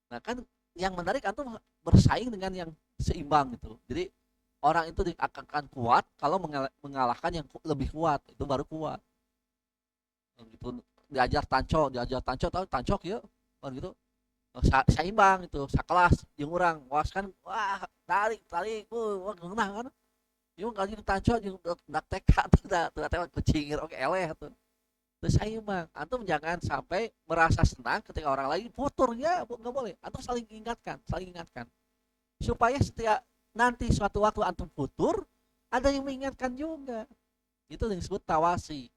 Nah, kan yang menarik antum bersaing dengan yang seimbang gitu. Jadi orang itu akan kuat kalau mengalahkan yang lebih kuat, itu baru kuat. Gitu. diajar tancok tahu tancok ya kan gitu, seimbang itu sakelas jeung urang was kan, wah tarik wah ngeunah kan ieu kali tancok jeung dak teka teu kucingir oke eleh tuh. Terus seimbang, antum jangan sampai merasa senang ketika orang lain puturnya, enggak boleh. Antum saling ingatkan supaya setiap nanti suatu waktu antum putur ada yang mengingatkan juga. Itu yang disebut tawasi.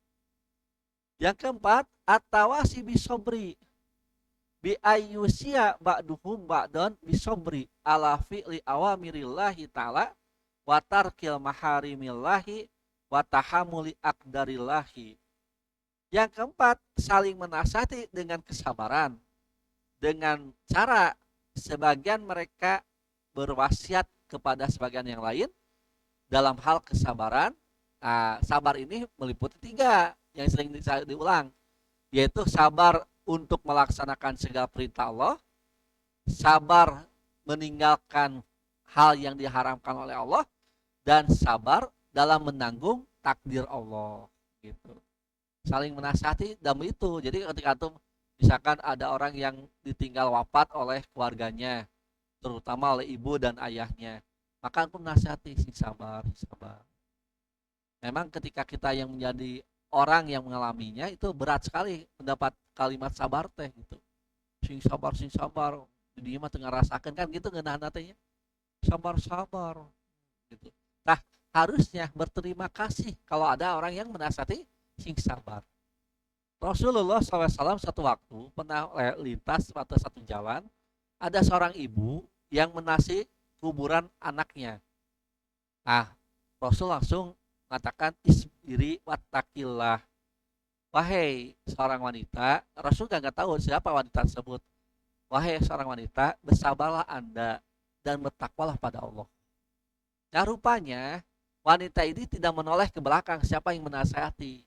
Yang keempat, at-tawasi bisobri. Bi ayyusia ba'duhum ba'don bisobri ala fi'li awamirillahi ta'ala wa tarkil maharimillahi wa tahamuli akdarillahi. Yang keempat, saling menasihati dengan kesabaran. Dengan cara sebagian mereka berwasiat kepada sebagian yang lain dalam hal kesabaran. Sabar ini meliputi 3 yang sering diulang, yaitu sabar untuk melaksanakan segala perintah Allah, sabar meninggalkan hal yang diharamkan oleh Allah, dan sabar dalam menanggung takdir Allah. Gitu. Saling menasihati dalam itu. Jadi ketika itu misalkan ada orang yang ditinggal wafat oleh keluarganya, terutama oleh ibu dan ayahnya, maka aku menasihati, sing sabar, sabar. Memang ketika kita yang menjadi orang yang mengalaminya itu berat sekali mendapat kalimat sabar teh gitu. Sing sabar, jadi mah tengah rasakan kan gitu ngeunah teh sabar gitu. Nah, harusnya berterima kasih kalau ada orang yang menasihati sing sabar. Rasulullah SAW satu waktu pernah lintas pada satu jalan, ada seorang ibu yang menasih kuburan anaknya. Nah, Rasul langsung mengatakan isbiri wattaqillah. Wahai seorang wanita, Rasul nggak tahu siapa wanita tersebut. Wahai seorang wanita, bersabarlah Anda dan bertakwalah pada Allah. Nah, rupanya wanita ini tidak menoleh ke belakang siapa yang menasihati.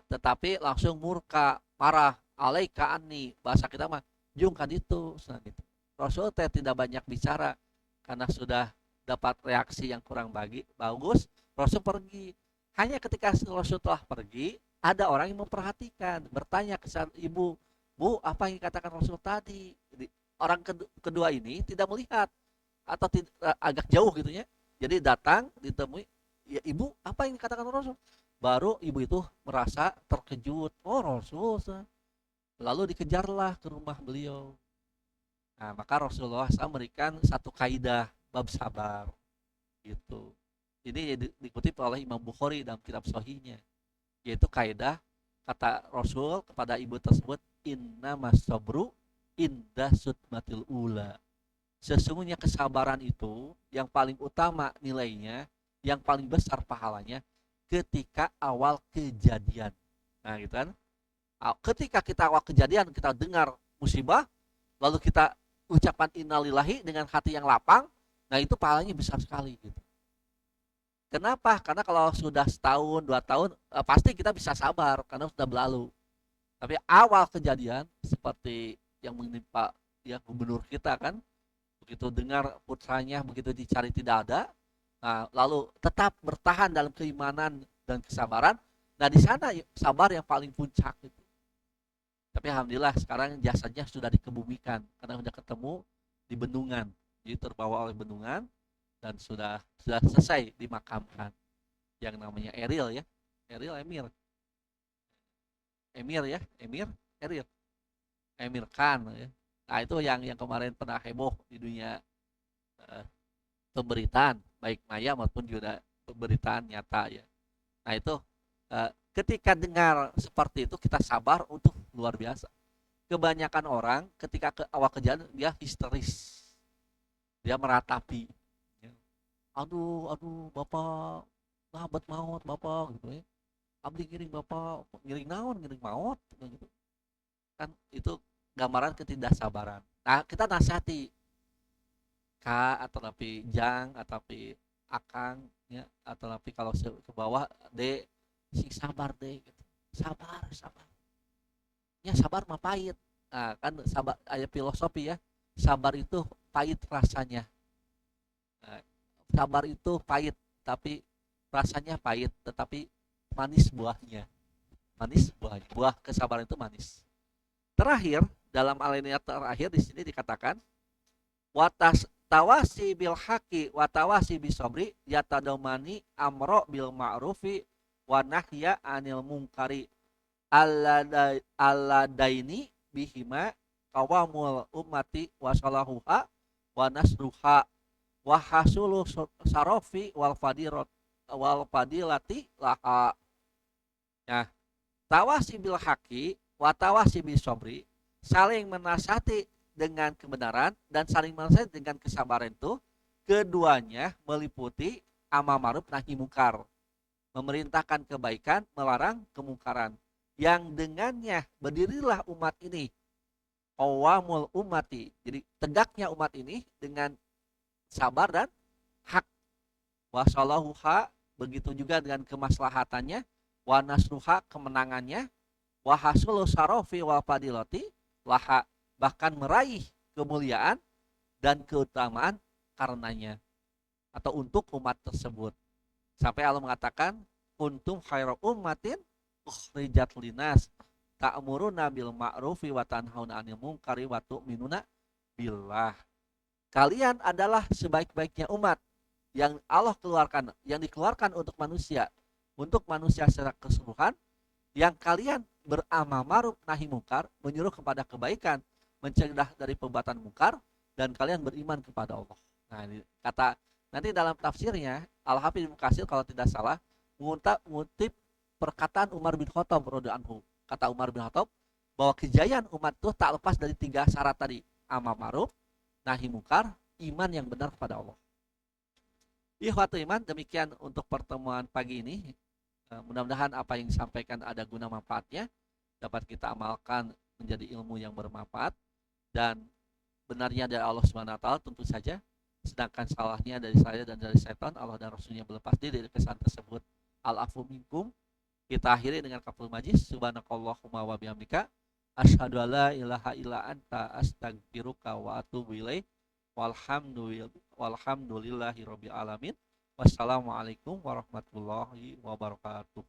Tetapi langsung murka, marah, alaika anni, bahasa kita mah jungkan itu. Gitu. Rasul tidak banyak bicara karena sudah dapat reaksi yang kurang bagus. Rasul pergi. Hanya ketika Rasul telah pergi, ada orang yang memperhatikan, bertanya ke ibu, Bu, apa yang dikatakan Rasul tadi? Jadi, orang kedua ini tidak melihat atau agak jauh gitu ya. Jadi datang ditemui, ya ibu, apa yang dikatakan Rasul? Baru ibu itu merasa terkejut. Oh, Rasul. Lalu dikejarlah ke rumah beliau. Nah, maka Rasulullah SAW memberikan satu kaidah bab sabar gitu. Ini dikutip oleh Imam Bukhari dalam kitab Sahihnya, yaitu kaidah kata Rasul kepada ibu tersebut, inna masabru indah sutmatil ula. Sesungguhnya kesabaran itu yang paling utama nilainya, yang paling besar pahalanya ketika awal kejadian. Nah, gitu kan? Ketika kita awal kejadian kita dengar musibah, lalu kita ucapan innalillahi dengan hati yang lapang, nah itu pahalanya besar sekali gitu. Kenapa? Karena kalau sudah setahun, 2 tahun, pasti kita bisa sabar karena sudah berlalu. Tapi awal kejadian seperti yang menimpa ya gubernur kita kan, begitu dengar putranya begitu dicari tidak ada, nah, lalu tetap bertahan dalam keimanan dan kesabaran. Nah, di sana sabar yang paling puncak itu. Tapi alhamdulillah sekarang jasadnya sudah dikebumikan karena sudah ketemu di bendungan, jadi terbawa oleh bendungan dan sudah selesai dimakamkan. Yang namanya Eril ya, Emir Khan ya. Nah, itu yang kemarin pernah heboh di dunia pemberitaan baik maya maupun juga pemberitaan nyata ya. Nah, itu ketika dengar seperti itu kita sabar untuk luar biasa. Kebanyakan orang ketika awal kejadian dia histeris, dia meratapi, aduh bapak sahabat maut bapak gitu ya, abdi ngiring bapak, ngiring naon ngiring maut gitu kan. Itu gambaran ketidaksabaran. Nah, kita nasihati Kak atau tapi Jang atau tapi Akang ya, atau tapi kalau ke bawah D, sing sabar deh gitu. sabar ya, sabar mah pahit. Nah, kan sabar ada filosofi ya, sabar itu pahit rasanya. Nah, sabar itu pahit tapi rasanya pahit, tetapi manis buahnya. Buah kesabaran itu manis. Terakhir, dalam alinea terakhir di sini dikatakan watas tawasi bil haqi wa tawasi bisobri yatadomani amro bil ma'rufi wa nahya anil munkari alladaini bihima qawamul ummati wa salahuha wa nasruha wa hasulu sarofi wal fadirat wal fadilati laha. Nah, tawasi bil haqi wa tawasi bis sabri, saling menasihati dengan kebenaran dan saling menasihati dengan kesabaran itu keduanya meliputi amar ma'ruf nahi mungkar, memerintahkan kebaikan, melarang kemungkaran. Yang dengannya berdirilah umat ini, qawamul ummati. Jadi tegaknya umat ini dengan sabar dan hak. Wasalahuha, begitu juga dengan kemaslahatannya, wa nasruha, kemenangannya, wa hasulu sarofi wal fadilati laha, bahkan meraih kemuliaan dan keutamaan karenanya atau untuk umat tersebut. Sampai Allah mengatakan kuntum khairu ummatin ukhrijat linas ta'muruna bil ma'rufi wa tanhauna 'anil munkari wa tu'minuna billah. Kalian adalah sebaik-baiknya umat yang Allah keluarkan, yang dikeluarkan untuk manusia secara keseluruhan, yang kalian beramal ma'ruf nahi mungkar, menyuruh kepada kebaikan, mencegah dari perbuatan mungkar, dan kalian beriman kepada Allah. Nah, ini kata nanti dalam tafsirnya Al-Hafidz Ibnu Katsir kalau tidak salah mengutip perkataan Umar bin Khattab radhiyallahu anhu. Kata Umar bin Khattab bahwa kejayaan umat itu tak lepas dari 3 syarat tadi: amal ma'ruf, nahi mungkar, iman yang benar kepada Allah. Ikhwatul iman, demikian untuk pertemuan pagi ini. Mudah-mudahan apa yang disampaikan ada guna manfaatnya, dapat kita amalkan menjadi ilmu yang bermanfaat dan benarnya dari Allah Subhanahu wa taala tentu saja, sedangkan salahnya dari saya dan dari setan, Allah dan Rasulnya berlepas diri dari kesalahan tersebut. Al-afu minkum. Kita akhiri dengan kaful majlis. Subhanakallahumma wa bihamdika asyhadu alla ilaha illa anta astaghfiruka wa atubu ilaik. Walhamdulillahi rabbil alamin. Wassalamualaikum warahmatullahi wabarakatuh.